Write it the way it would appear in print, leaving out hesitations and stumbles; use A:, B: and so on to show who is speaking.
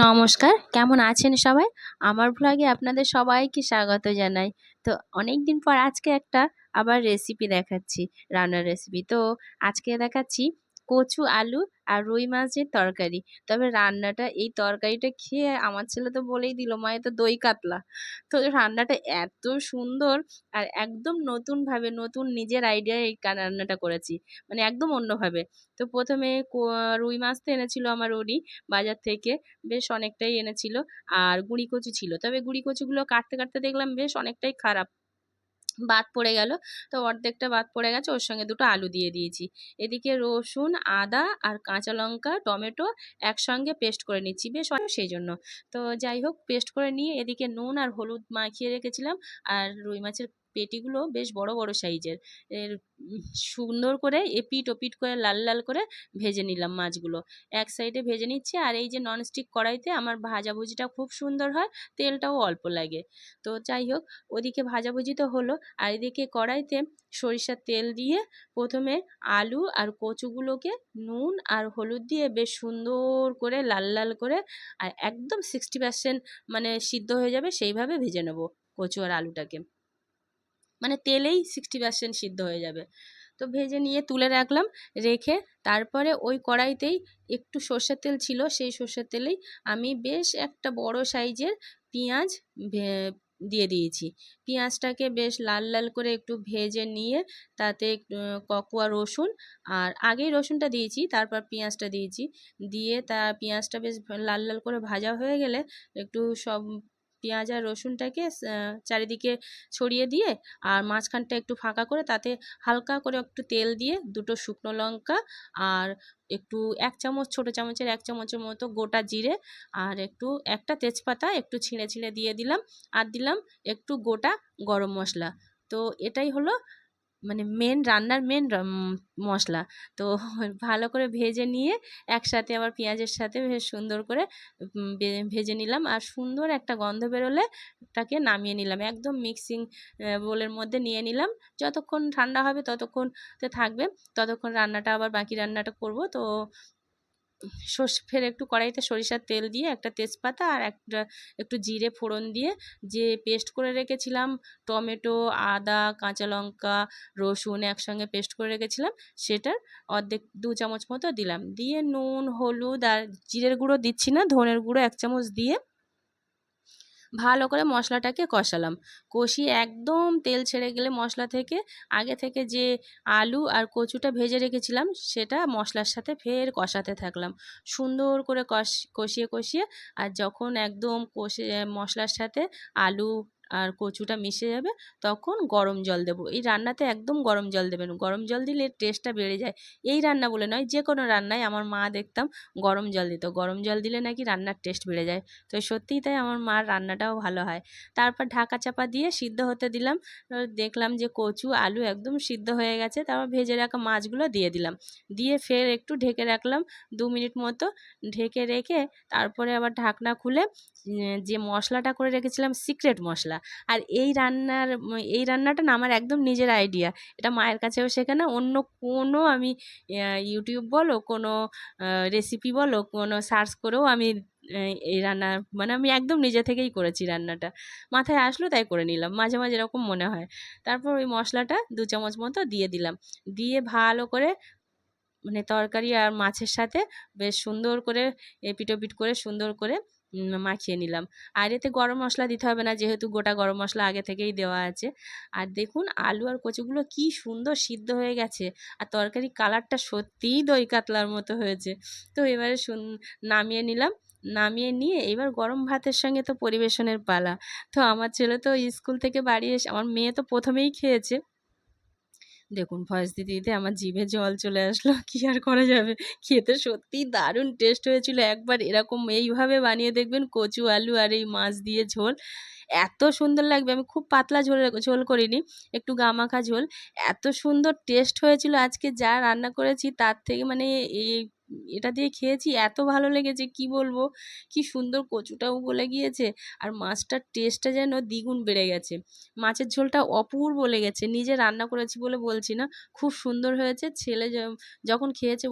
A: নমস্কার, কেমন আছেন সবাই? আমার ভ্লগে আপনাদের সবাইকে স্বাগত জানাই। তো অনেকদিন পর আজকে একটা আবার রেসিপি দেখাচ্ছি, রান্নার রেসিপি। তো আজকে দেখাচ্ছি কচু আলু আর রুই মাছের তরকারি। তবে এই তরকারিটা খেয়ে আমার ছেলে তো বলেই দিল, মা এ তো দই কাতলা। তো রান্নাটা এত সুন্দর আর একদম নতুনভাবে, নতুন নিজের আইডিয়ায় এই রান্নাটা করেছি। মানে একদম অন্যভাবে। তো ১ম এ রুই মাছ তো এনেছিল আমার উনি বাজার থেকে। বেশ অনেকটাই এনেছিল। আর গুঁড়ি কচু ছিল। তবে গুঁড়ি কচুগুলো কাটতে, কাটতে দেখলাম বেশ অনেকটাই খারাপ। বাদ পড়ে গেল। তো অর্ধেকটা বাদ পড়ে গেছে। ওর সঙ্গে ২ টো আলু দিয়ে দিয়েছি। এদিকে রসুন, আদা আর কাঁচা লঙ্কা, টমেটো একসঙ্গে পেস্ট করে নিচ্ছি। বেশ সেইজন্য। তো যাই হোক পেস্ট করে নিয়ে এদিকে নুন আর হলুদ মাখিয়ে রেখেছিলাম। আর রুই মাছের পেটিগুলো বেশ বড়, বড় সাইজের। এর সুন্দর করে এপিঠ ওপিঠ করে লাল, লাল করে ভেজে নিলাম মাছগুলো। এক সাইডে ভেজে নিচ্ছি। আর এই যে ননস্টিক কড়াইতে আমার ভাজাভুজিটা খুব সুন্দর হয়। তেলটাও অল্প লাগে। তো যাই হোক ওদিকে ভাজাভুজি তো হলো। আর এদিকে কড়াইতে সরিষার তেল দিয়ে ১ম এ আলু আর কচুগুলোকে নুন আর হলুদ দিয়ে বেশ সুন্দর করে লাল, লাল করে আর একদম 60% মানে সিদ্ধ হয়ে যাবে সেইভাবে ভেজে নেব কচু আর আলুটাকে। মানে তেলেই 60% সিদ্ধ হয়ে যাবে। তো ভেজে নিয়ে তুলে রাখলাম। রেখে তারপরে ওই কড়াইতেই একটু সর্ষের তেল ছিল, সেই সর্ষের তেলেই আমি বেশ একটা বড় সাইজের পেঁয়াজ ভে দিয়ে দিয়েছি। পেঁয়াজটাকে বেশ লাল, লাল করে একটু ভেজে নিয়ে তাতে ককুয়া রসুন আর আগেই রসুনটা দিয়েছি, তারপর পেঁয়াজটা দিয়েছি। দিয়ে পেঁয়াজটা বেশ লাল, লাল করে ভাজা হয়ে গেলে একটু সব পেঁয়াজ আর রসুনটাকে চারিদিকে ছড়িয়ে দিয়ে আর মাঝখানটা একটু ফাঁকা করে তাতে হালকা করে একটু তেল দিয়ে ২ টো শুকনো লঙ্কা আর একটু ১ চামচ, ছোটো চামচের ১ চামচের মতো গোটা জিরে আর একটা তেজপাতা একটু ছিঁড়ে, ছিঁড়ে দিয়ে দিলাম। আর দিলাম একটু গোটা গরম মশলা। তো এটাই হলো মানে রান্নার মশলা। তো ভালো করে ভেজে নিয়ে একসাথে আবার পেঁয়াজের সাথে বেশ সুন্দর করে ভেজে নিলাম। আর সুন্দর একটা গন্ধ বেরোলে ওটাকে নামিয়ে নিলাম। একদম মিক্সিং বোলের মধ্যে নিয়ে নিলাম। যতক্ষণ ঠান্ডা হবে ততক্ষণতে থাকবে। ততক্ষণ আবার বাকি রান্নাটা করব। তো ফের একটু কড়াইতে সরিষার তেল দিয়ে একটা তেজপাতা আর একটু জিরে ফোড়ন দিয়ে যে পেস্ট করে রেখেছিলাম টমেটো, আদা, কাঁচা লঙ্কা, রসুন একসঙ্গে পেস্ট করে রেখেছিলাম সেটার অর্ধেক ২ চামচ মতো দিলাম। দিয়ে নুন, হলুদ আর জিরের গুঁড়ো দিচ্ছি না, ধনের গুঁড়ো ১ চামচ দিয়ে ভালো করে মশলাটাকে কষালাম। কষিয়ে একদম তেল ছেড়ে গেলে মশলা থেকে আগে থেকে যে আলু আর কচুটা ভেজে রেখেছিলাম সেটা মশলার সাথে ফের কষাতে থাকলাম। সুন্দর করে কষিয়ে, কষিয়ে আর যখন একদম মশলার সাথে আলু আর কচুটা মিশে যাবে তখন গরম জল দেবো। এই রান্নাতে একদম গরম জল দেবেন। গরম জল দিলে টেস্টটা বেড়ে যায়। এই রান্না বলে নয়, যে কোনো রান্নায় আমার মা দেখতাম গরম জল দিত। গরম জল দিলে নাকি রান্নার টেস্ট বেড়ে যায়। তো সত্যিই তাই আমার মার রান্নাটাও ভালো হয়। তারপর ঢাকা চাপা দিয়ে সিদ্ধ হতে দিলাম। দেখলাম যে কচু, আলু একদম সিদ্ধ হয়ে গেছে। তারপর ভেজে রাখা মাছগুলো দিয়ে দিলাম। দিয়ে ফের একটু ঢেকে রাখলাম ২ মিনিট মতো। ঢেকে রেখে তারপরে আবার ঢাকনা খুলে যে মশলাটা করে রেখেছিলাম সিক্রেট মশলা। আর এই রান্নাটা না আমার একদম নিজের আইডিয়া। এটা মায়ের কাছেও শেখা না। অন্য কোনো আমি ইউটিউব বলো, কোনো রেসিপি বলো, কোনো সার্চ করেও আমি এই রান্না মানে আমি একদম নিজে থেকেই করেছি রান্নাটা। মাথায় আসলো তাই করে নিলাম। মাঝে, মাঝে এরকম মনে হয়। তারপর ওই মশলাটা ২ চামচ মতো দিয়ে দিলাম। দিয়ে ভালো করে মানে তরকারি আর মাছের সাথে বেশ সুন্দর করে এপিঠ ওপিঠ করে সুন্দর করে মাখিয়ে নিলাম। আর এতে গরম মশলা দিতে হবে না, যেহেতু গোটা গরম মশলা আগে থেকেই দেওয়া আছে। আর দেখুন আলু আর কচুগুলো কি সুন্দর সিদ্ধ হয়ে গেছে। আর তরকারির কালারটা সত্যিই দই কাতলার মতো হয়েছে। তো এবারে নামিয়ে নিলাম। নামিয়ে নিয়ে এবার গরম ভাতের সঙ্গে তো পরিবেশনের পালা। তো আমার ছেলে তো স্কুল থেকে বাড়ি এসে আমার মেয়ে তো ১ম এই খেয়েছে। দেখুন ভয়েস দিতে, দিতে আমার জিভে জল চলে আসলো। কি আর করা যাবে? খেতে সত্যিই দারুণ টেস্ট হয়েছিল। একবার এরকম এইভাবে বানিয়ে দেখবেন কচু, আলু আর এই মাছ দিয়ে ঝোল। এত সুন্দর লাগবে। আমি খুব পাতলা ঝোল করিনি, একটু গামাখা ঝোল। এত সুন্দর টেস্ট হয়েছিল আজকে যা রান্না করেছি তার থেকে মানে এই এটা দিয়ে খেয়েছি এত ভালো লেগেছে কি বলবো? কি সুন্দর কচুটাও গলে গিয়েছে আর মাছটার টেস্টটা যেন দ্বিগুণ বেড়ে গেছে। মাছের ঝোলটা অপূর্ব লেগেছে। নিজে রান্না করেছি বলে বলছি না। খুব সুন্দর হয়েছে। ছেলে যখন খেয়েছে